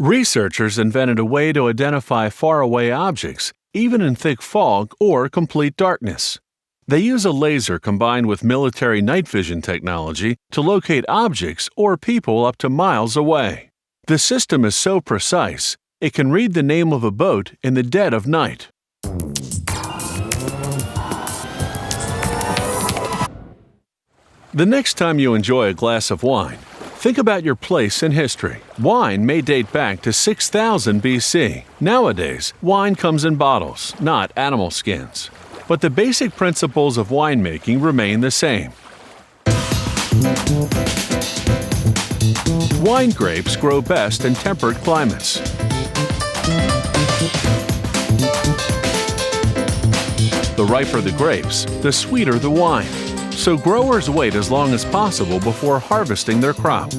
Researchers invented a way to identify faraway objects, even in thick fog or complete darkness. They use a laser combined with military night vision technology to locate objects or people up to miles away. The system is so precise, it can read the name of a boat in the dead of night. The next time you enjoy a glass of wine, think about your place in history. Wine may date back to 6000 BC. Nowadays, wine comes in bottles, not animal skins. But the basic principles of winemaking remain the same. Wine grapes grow best in temperate climates. The riper the grapes, the sweeter the wine. So growers wait as long as possible before harvesting their crop.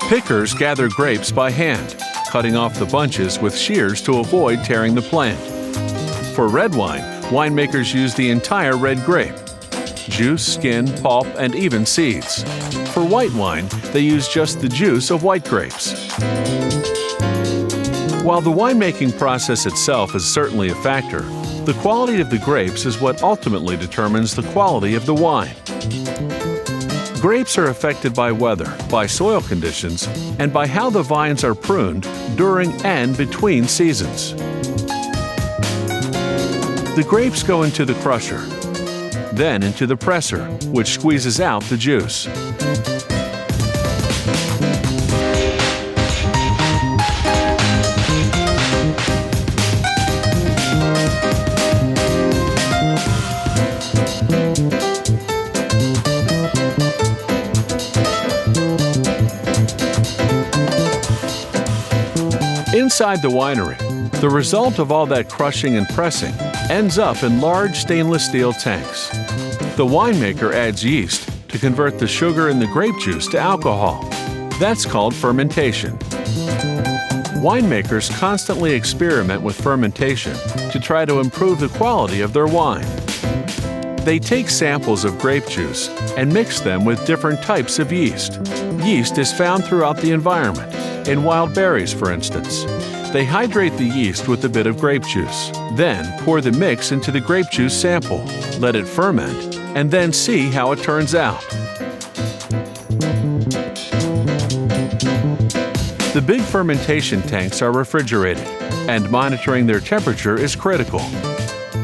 Pickers gather grapes by hand, cutting off the bunches with shears to avoid tearing the plant. For red wine, winemakers use the entire red grape: juice, skin, pulp, and even seeds. For white wine, they use just the juice of white grapes. While the winemaking process itself is certainly a factor, the quality of the grapes is what ultimately determines the quality of the wine. Grapes are affected by weather, by soil conditions, and by how the vines are pruned during and between seasons. The grapes go into the crusher, then into the presser, which squeezes out the juice. Inside the winery, the result of all that crushing and pressing ends up in large stainless steel tanks. The winemaker adds yeast to convert the sugar in the grape juice to alcohol. That's called fermentation. Winemakers constantly experiment with fermentation to try to improve the quality of their wine. They take samples of grape juice and mix them with different types of yeast. Yeast is found throughout the environment, in wild berries, for instance. They hydrate the yeast with a bit of grape juice, then pour the mix into the grape juice sample, let it ferment, and then see how it turns out. The big fermentation tanks are refrigerated, and monitoring their temperature is critical.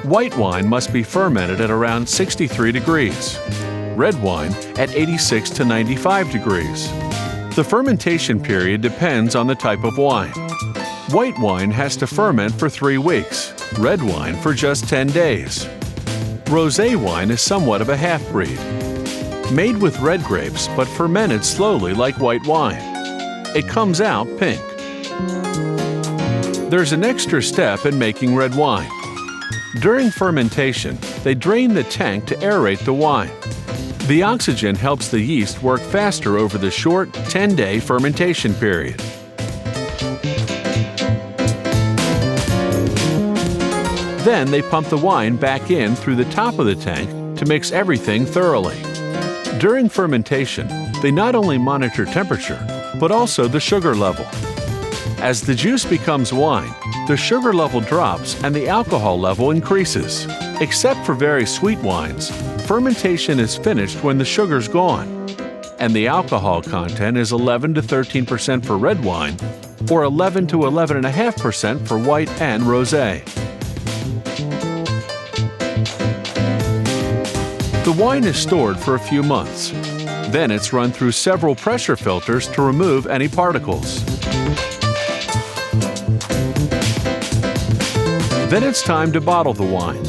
White wine must be fermented at around 63 degrees, red wine at 86 to 95 degrees. The fermentation period depends on the type of wine. White wine has to ferment for 3 weeks, red wine for just 10 days. Rosé wine is somewhat of a half-breed, made with red grapes but fermented slowly like white wine. It comes out pink. There's an extra step in making red wine. During fermentation, they drain the tank to aerate the wine. The oxygen helps the yeast work faster over the short 10-day fermentation period. Then they pump the wine back in through the top of the tank to mix everything thoroughly. During fermentation, they not only monitor temperature, but also the sugar level. As the juice becomes wine, the sugar level drops and the alcohol level increases. Except for very sweet wines, fermentation is finished when the sugar's gone, and the alcohol content is 11 to 13% for red wine, or 11 to 11.5% for white and rosé. The wine is stored for a few months. Then it's run through several pressure filters to remove any particles. Then it's time to bottle the wine.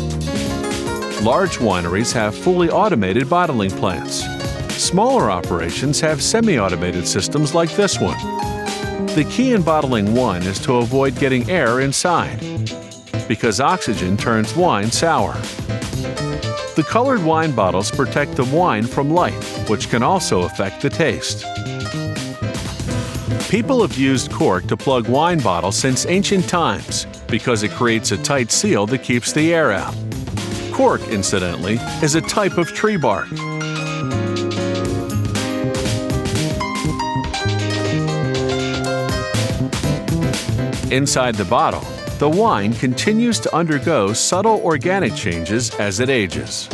Large wineries have fully automated bottling plants. Smaller operations have semi-automated systems like this one. The key in bottling wine is to avoid getting air inside, because oxygen turns wine sour. The colored wine bottles protect the wine from light, which can also affect the taste. People have used cork to plug wine bottles since ancient times because it creates a tight seal that keeps the air out. Cork, incidentally, is a type of tree bark. Inside the bottle, the wine continues to undergo subtle organic changes as it ages.